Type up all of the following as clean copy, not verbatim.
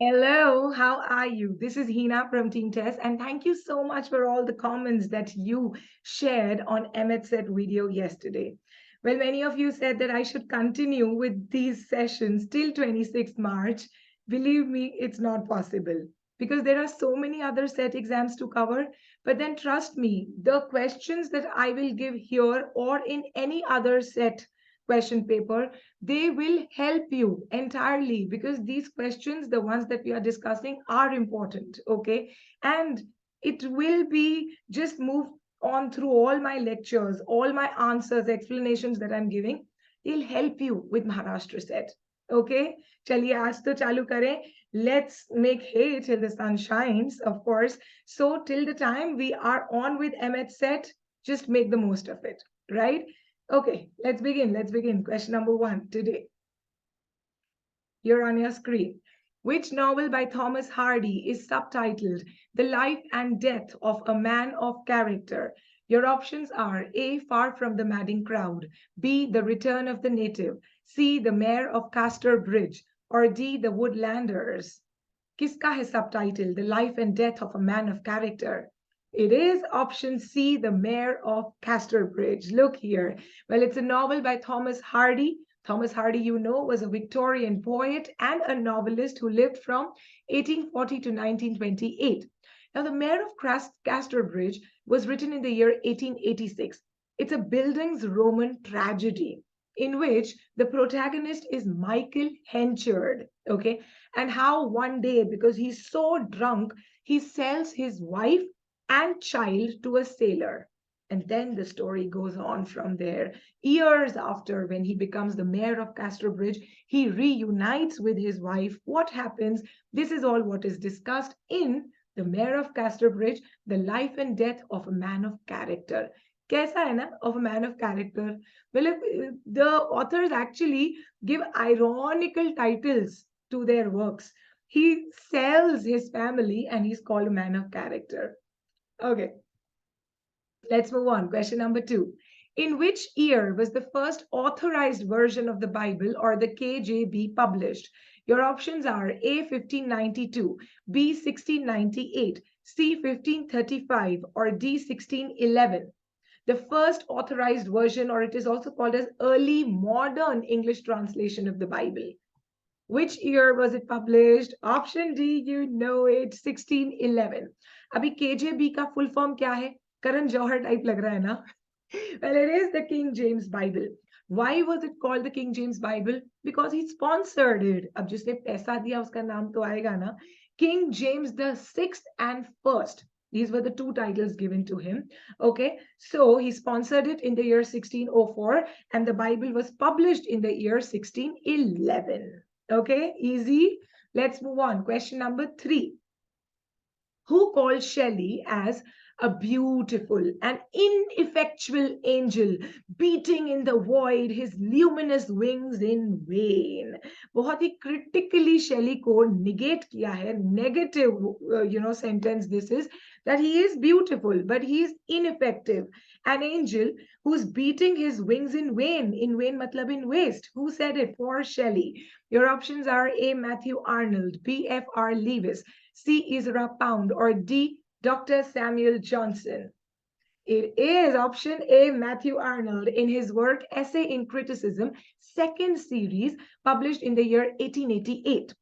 Hello, how are you? This is Heena from Team TES, and thank you so much for all the comments that you shared on Emmett's video yesterday. Well, many of you said that I should continue with these sessions till 26th March. Believe me, it's not possible because there are so many other set exams to cover. But then trust me, the questions that I will give here or in any other set question paper, they will help you entirely because these questions, the ones that we are discussing, are important. Okay. And it will be just move on through all my lectures, all my answers, explanations that I'm giving. It'll help you with Maharashtra set. Okay. Chaliye, aaj to chalu kare. Let's make hay till the sun shines, of course. So, till the time we are on with MH set, just make the most of it, right? Okay, let's begin. Let's begin. Question number one today. You're on your screen. Which novel by Thomas Hardy is subtitled The Life and Death of a Man of Character? Your options are A. Far from the Madding Crowd, B. The Return of the Native, C. The Mayor of Castor Bridge, or D. The Woodlanders. Kiska hai subtitle The Life and Death of a Man of Character? It is option C, The Mayor of Casterbridge. Look here. Well, it's a novel by Thomas Hardy. Thomas Hardy, you know, was a Victorian poet and a novelist who lived from 1840 to 1928. Now, The Mayor of Casterbridge was written in the year 1886. It's a Bildungs Roman tragedy in which the protagonist is Michael Henchard, okay? And how one day, because he's so drunk, he sells his wife and child to a sailor. And then the story goes on from there. Years after, when he becomes the mayor of Casterbridge, he reunites with his wife. What happens? This is all what is discussed in The Mayor of Casterbridge, The Life and Death of a Man of Character. Kaisa hai na? Of a man of character. Well, if the authors actually give ironical titles to their works. He sells his family and he's called a man of character. Okay, let's move on. Question number two. In which year was the first authorized version of the Bible or the KJB published? Your options are A 1592, B 1698, C 1535, or D 1611. The first authorized version, or it is also called as early modern English translation of the Bible. Which year was it published? Option D, you know it, 1611. अभी KJB का full form क्या है? Karan Johar type लग रहा है ना? Well, it is the King James Bible. Why was it called the King James Bible? Because he sponsored it. अब जिसने पैसा दिया उसका नाम तो आएगा ना. King James the Sixth and First. These were the two titles given to him. Okay, so he sponsored it in the year 1604, and the Bible was published in the year 1611. Okay, easy. Let's move on. Question number three. Who called Shelley as a beautiful and ineffectual angel beating in the void his luminous wings in vain? बहुत ही critically Shelley को negate किया है. Negative sentence this is, that he is beautiful but he is ineffective. An angel who's beating his wings in vain. In vain matlab in waste. Who said it? For Shelley. Your options are A. Matthew Arnold, B. F.R. Lewis, C. Ezra Pound, or D. Dr. Samuel Johnson. It is option A, Matthew Arnold, in his work Essay in Criticism, second series, published in the year 1888.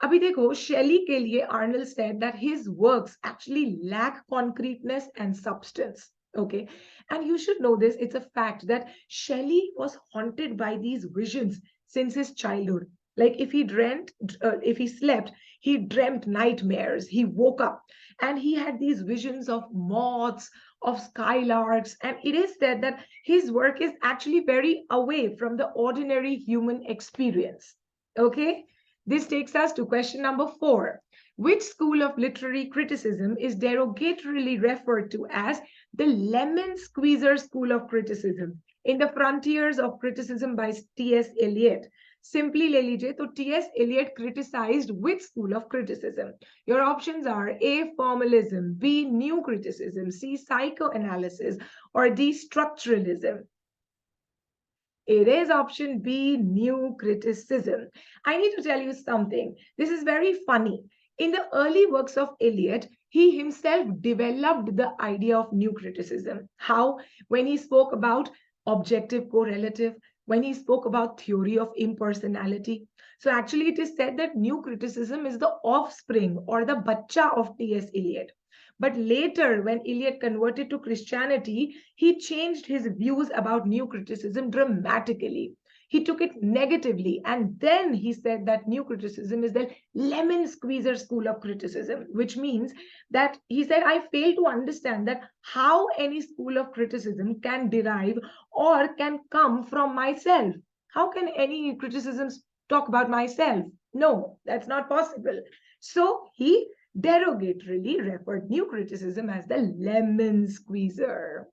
Abhi dekho, Shelley ke liye Arnold said that his works actually lack concreteness and substance. Okay, and you should know this, it's a fact that Shelley was haunted by these visions since his childhood. Like if he slept, he dreamt nightmares. He woke up and he had these visions of moths, of skylarks, and it is said that his work is actually very away from the ordinary human experience. Okay, this takes us to question number four. Which school of literary criticism is derogatorily referred to as the lemon squeezer school of criticism in the Frontiers of Criticism by T.S. Eliot? Simply ले लीजिए तो T.S. Eliot criticized which school of criticism? Your options are A. Formalism, B. New criticism, C. Psychoanalysis, or D. Structuralism. It is option B, new criticism. I need to tell you something. This is very funny. In the early works of Eliot, he himself developed the idea of new criticism. How? When he spoke about objective correlative, when he spoke about theory of impersonality. So actually it is said that new criticism is the offspring or the bacha of T.S. Eliot. But later, when Eliot converted to Christianity, he changed his views about new criticism dramatically. He took it negatively, and then he said that new criticism is the lemon squeezer school of criticism, which means that he said, I fail to understand that how any school of criticism can derive or can come from myself. How can any criticisms talk about myself? No, that's not possible. So he derogatorily referred new criticism as the lemon squeezer.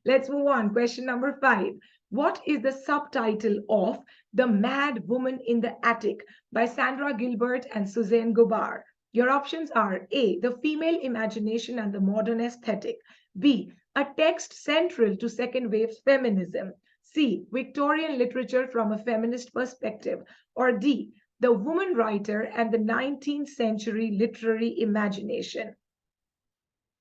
Let's move on. Question number 5. What is the subtitle of The Mad Woman in the Attic by Sandra Gilbert and Suzanne Gubar? Your options are A, The Female Imagination and the Modern Aesthetic, B, a text central to second wave feminism, C, Victorian literature from a feminist perspective, or D, the woman writer and the 19th century literary imagination.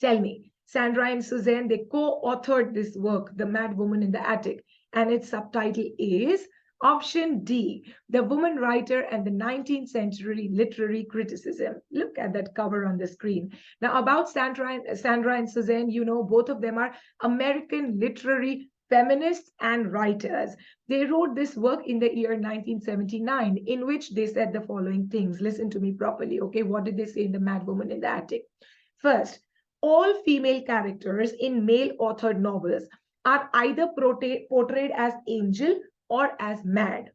Tell me, Sandra and Suzanne, they co-authored this work, The Mad Woman in the Attic, and its subtitle is option D, The Woman Writer and the 19th Century Literary Criticism. Look at that cover on the screen. Now, about Sandra and Suzanne, you know, both of them are American literary feminists and writers. They wrote this work in the year 1979, in which they said the following things. Listen to me properly, okay? What did they say in The Mad Woman in the Attic? First, all female characters in male-authored novels are either portrayed as angel or as mad.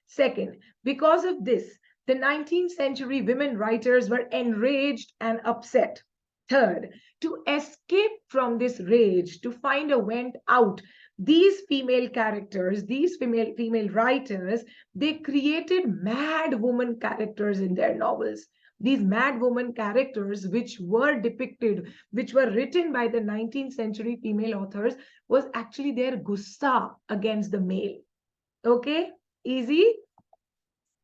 Second, because of this, the 19th century women writers were enraged and upset. Third, to escape from this rage, to find a way out, these female characters, these female writers, they created mad woman characters in their novels. These mad woman characters, which were depicted, which were written by the 19th century female authors, was actually their gussa against the male. Okay, easy.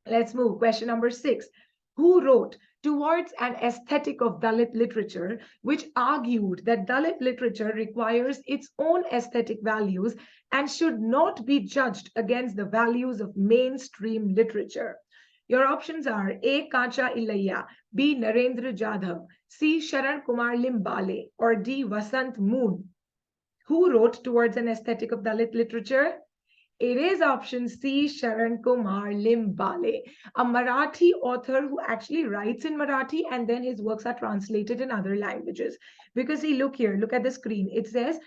Let's move. Question number 6. Who wrote Towards an Aesthetic of Dalit Literature, which argued that Dalit literature requires its own aesthetic values and should not be judged against the values of mainstream literature? Your options are A. Kancha Ilayya, B. Narendra Jadhav, C. Sharan Kumar Limbale, or D. Vasant Moon. Who wrote Towards an Aesthetic of Dalit Literature? It is option C, Sharan Kumar Limbale, a Marathi author who actually writes in Marathi and then his works are translated in other languages. Because see, look here, look at the screen. It says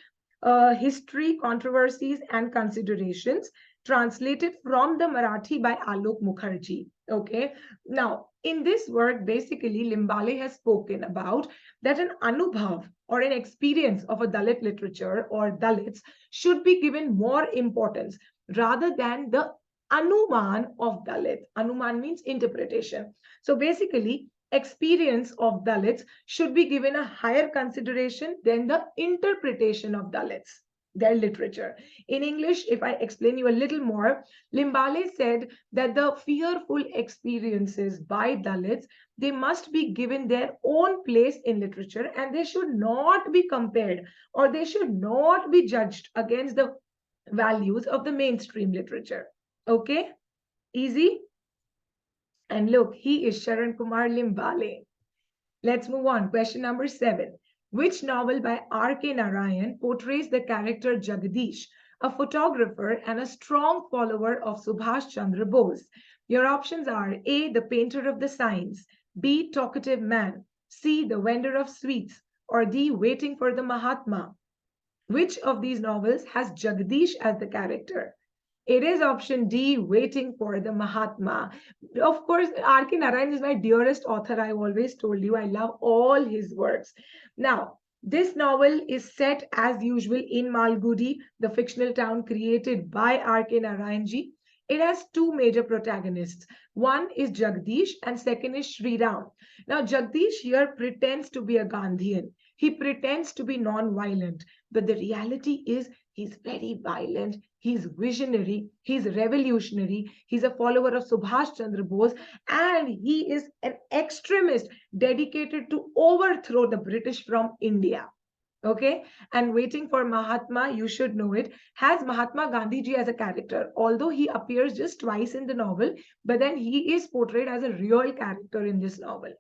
History, Controversies and Considerations, translated from the Marathi by Alok Mukherjee. Okay. Now, in this work, basically, Limbale has spoken about that an anubhav or an experience of a Dalit literature or Dalits should be given more importance rather than the anuman of Dalit. Anuman means interpretation. So basically, experience of Dalits should be given a higher consideration than the interpretation of Dalits, their literature. In English, if I explain you a little more, Limbale said that the fearful experiences by Dalits, they must be given their own place in literature and they should not be compared or they should not be judged against the values of the mainstream literature. Okay, easy. And look, he is Sharan Kumar Limbale. Let's move on. Question number 7. Which novel by R.K. Narayan portrays the character Jagadish, a photographer and a strong follower of Subhas Chandra Bose? Your options are A, The Painter of the Signs, B, Talkative Man, C, The Vendor of Sweets, or D, Waiting for the Mahatma. Which of these novels has Jagadish as the character? It is option D, Waiting for the Mahatma. Of course, R.K. Narayan is my dearest author. I've always told you I love all his works. Now, this novel is set as usual in Malgudi, the fictional town created by R.K. Narayan ji. It has two major protagonists. One is Jagadish and second is Sri Ram. Now, Jagadish here pretends to be a Gandhian. He pretends to be non-violent, but the reality is he's very violent. He's visionary. He's revolutionary. He's a follower of Subhas Chandra Bose, and he is an extremist dedicated to overthrow the British from India. Okay, and Waiting for Mahatma, you should know it, has Mahatma Gandhi ji as a character, although he appears just twice in the novel, but then he is portrayed as a real character in this novel.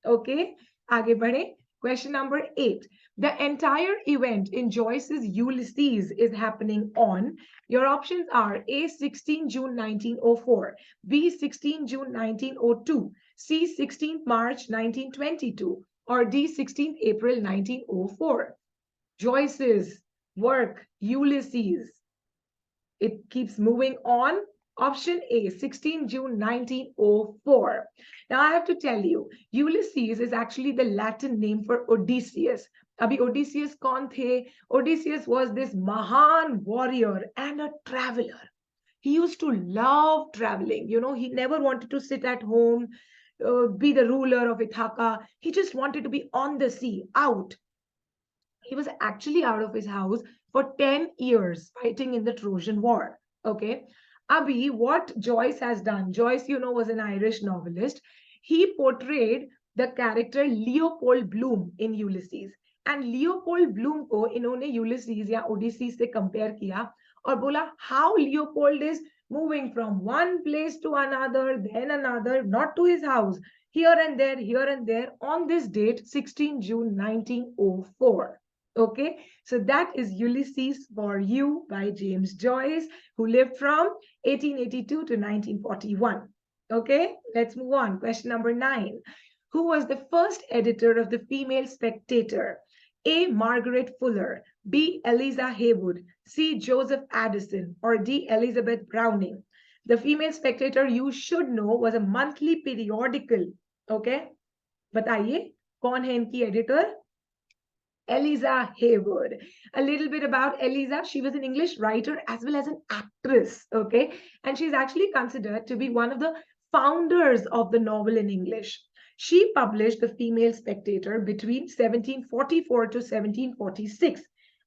Okay, आगे बढ़े. Question number 8. The entire event in Joyce's Ulysses is happening on, your options are A, 16 June 1904, B, 16 June 1902, C, 16 March 1922, or D, 16 April 1904. Joyce's work, Ulysses. It keeps moving on. Option A, 16 June 1904. Now I have to tell you, Ulysses is actually the Latin name for Odysseus. Abhi Odysseus kaun the? Odysseus was this Mahan warrior and a traveler. He used to love traveling. You know, he never wanted to sit at home, be the ruler of Ithaca. He just wanted to be on the sea, out. He was actually out of his house for 10 years fighting in the Trojan War. Okay. Abhi, what Joyce has done, Joyce, you know, was an Irish novelist. He portrayed the character Leopold Bloom in Ulysses. And Leopold Bloom को इन्होंने Ulysses या Odysseus से compare किया और बोला how Leopold is moving from one place to another, then another, not to his house, here and there, on this date, 16 June 1904. Okay, so that is Ulysses for You by James Joyce, who lived from 1882 to 1941. Okay, let's move on. Question number 9. Who was the first editor of the Female Spectator? A, Margaret Fuller, B, Eliza Haywood, C, Joseph Addison, or D, Elizabeth Browning. The Female Spectator, you should know, was a monthly periodical. Okay, बताइए कौन है इनकी editor? Eliza Haywood. A little bit about Eliza. She was an English writer as well as an actress, okay? And she's actually considered to be one of the founders of the novel in English. She published The Female Spectator between 1744 to 1746.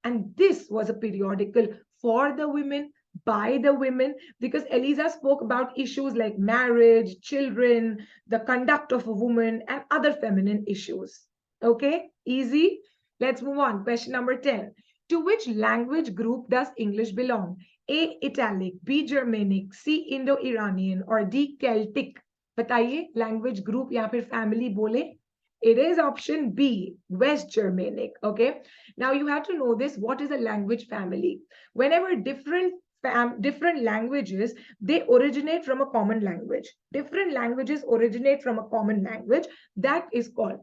And this was a periodical for the women, by the women, because Eliza spoke about issues like marriage, children, the conduct of a woman, and other feminine issues. Okay, easy. Let's move on. Question number 10. To which language group does English belong? A, Italic, B, Germanic, C, Indo-Iranian, or D, Celtic? बताइए language group या फिर family बोले. It is option B, West Germanic. Okay. Now you have to know this. What is a language family? Whenever different languages, they originate from a common language. Different languages originate from a common language. That is called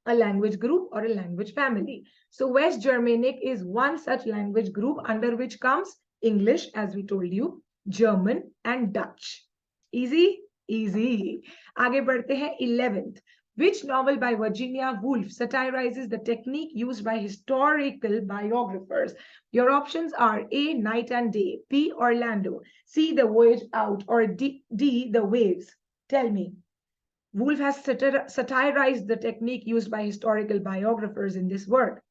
a language group or a language family. So West Germanic is one such language group under which comes English, as we told you, German and Dutch. Easy? Easy. आगे बढ़ते हैं 11th. Which novel by Virginia Woolf satirizes the technique used by historical biographers? Your options are A, Night and Day, B, Orlando, C, The Voyage Out, or D, The Waves. Tell me. Woolf has satirized the technique used by historical biographers in this work.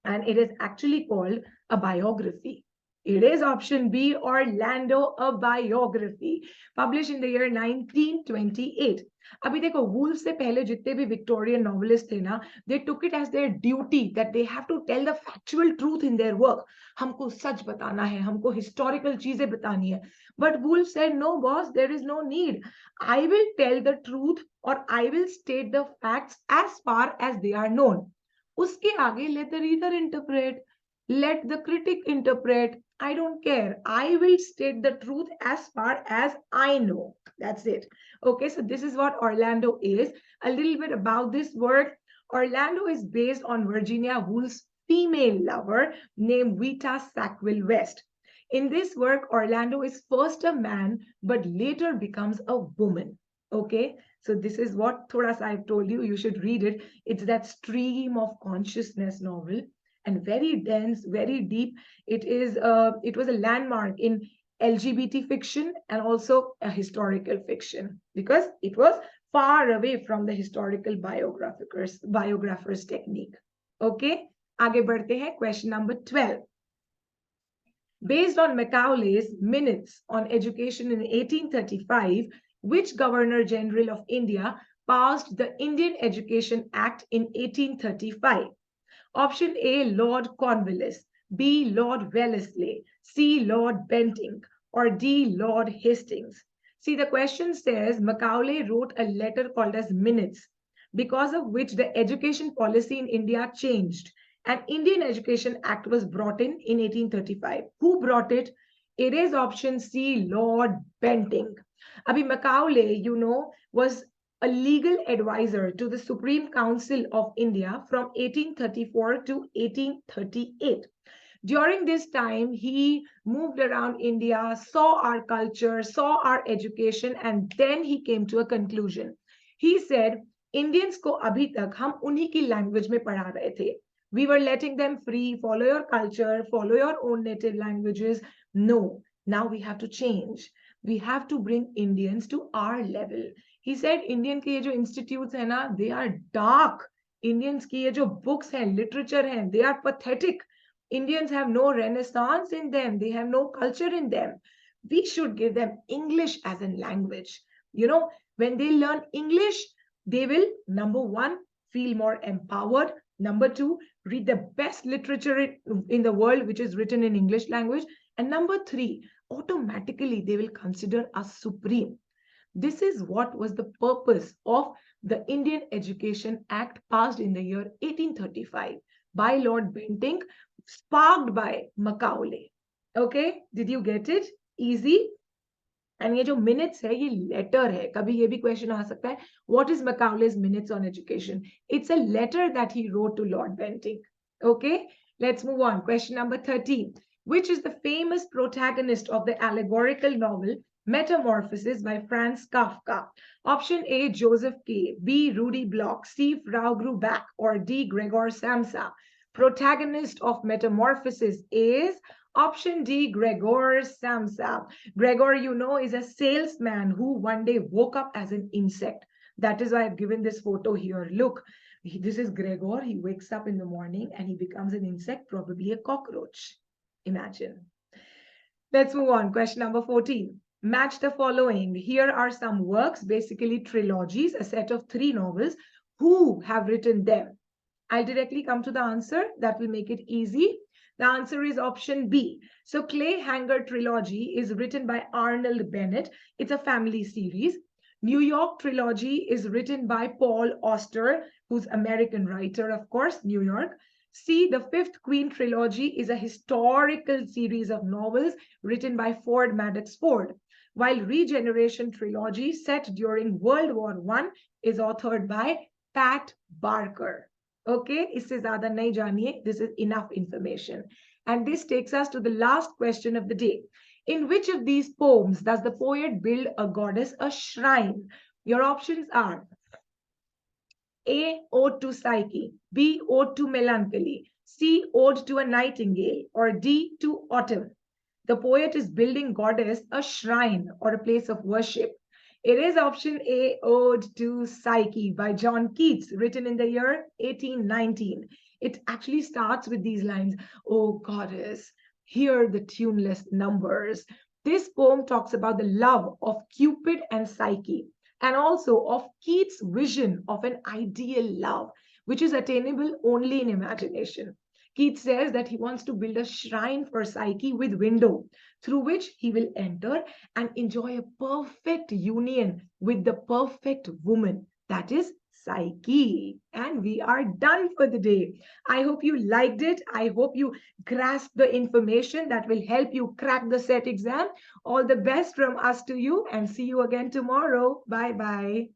And it is actually called a biography. It is option B, Orlando, a biography, published in the year 1928. अभी देखो wolf से पहले जितने भी Victorian novelist थे ना, they took it as their duty that they have to tell the factual truth in their work. हमको सच बताना है, हमको historical चीजें बतानी है. But Woolf said, no boss, there is no need. I will tell the truth or I will state the facts as far as they are known. उसके आगे let the reader interpret, let the critic interpret. I don't care. I will state the truth as far as I know. That's it. Okay, so this is what Orlando is. A little bit about this work. Orlando is based on Virginia Woolf's female lover named Vita Sackville West. In this work, Orlando is first a man, but later becomes a woman. Okay, so this is what thoda sa I've told you. You should read it. It's that stream of consciousness novel. And very dense, very deep. It was a landmark in LGBT fiction and also a historical fiction because it was far away from the historical biographers technique. Okay, आगे बढ़ते हैं. Question number 12. Based on Macaulay's Minutes on Education in 1835, which Governor General of India passed the Indian Education Act in 1835? Option A, Lord Cornwallis, B, Lord Wellesley, C, Lord Bentinck, or D, Lord Hastings. See, the question says Macaulay wrote a letter called as Minutes, because of which the education policy in India changed. An Indian Education Act was brought in 1835. Who brought it? It is option C, Lord Bentinck. Abhi Macaulay, was a legal advisor to the Supreme Council of India from 1834 to 1838. During this time, he moved around India, saw our culture, saw our education, and then he came to a conclusion. He said, Indians को अभी तक हम उन्हीं की language में पढ़ा रहे थे. We were letting them free, follow your culture, follow your own native languages. No, now we have to change. We have to bring Indians to our level. He said, Indian के ये जो institutes हैं ना, they are dark. Indians की ये जो books हैं, literature हैं, they are pathetic. Indians have no renaissance in them. They have no culture in them. We should give them English as a language. When they learn English, they will, number one, feel more empowered. Number two, read the best literature in the world, which is written in English language. And number three, automatically they will consider us supreme. This is what was the purpose of the Indian Education Act passed in the year 1835 by Lord Bentinck, sparked by Macaulay. Okay, did you get it? Easy. And ये जो minutes है ये letter है. कभी ये भी question आ सकता है. What is Macaulay's Minutes on Education? It's a letter that he wrote to Lord Bentinck. Okay, let's move on. Question number 13. Which is the famous protagonist of the allegorical novel Metamorphosis by Franz Kafka? Option A, Joseph K. B, Rudy Block. C, Frau Gruback. Or D, Gregor Samsa. Protagonist of Metamorphosis is option D, Gregor Samsa. Gregor, is a salesman who one day woke up as an insect. That is why I've given this photo here. Look, this is Gregor. He wakes up in the morning and he becomes an insect, probably a cockroach. Imagine. Let's move on. Question number 14. Match the following. Here are some works, basically trilogies, a set of 3 novels. Who have written them? I'll directly come to the answer. That will make it easy. The answer is option B. So Clay Hanger Trilogy is written by Arnold Bennett. It's a family series. New York Trilogy is written by Paul Auster, who's American writer, of course, New York. C, the Fifth Queen Trilogy is a historical series of novels written by Ford Madox Ford, while Regeneration Trilogy, set during World War I, is authored by Pat Barker. Okay, इससे ज़्यादा नहीं जानिए. This is enough information. And this takes us to the last question of the day. In which of these poems does the poet build a goddess a shrine? Your options are A, Ode to Psyche, B, Ode to Melancholy, C, Ode to a Nightingale, or D, to Autumn. The poet is building goddess a shrine or a place of worship. It is option A, Ode to Psyche by John Keats, written in the year 1819. It actually starts with these lines, "Oh goddess, hear the tuneless numbers." This poem talks about the love of Cupid and Psyche, and also of Keats' vision of an ideal love, which is attainable only in imagination. Keats says that he wants to build a shrine for Psyche with window, through which he will enter and enjoy a perfect union with the perfect woman, that is Psyche. And we are done for the day. I hope you liked it. I hope you grasped the information that will help you crack the set exam. All the best from us to you, and see you again tomorrow. Bye-bye.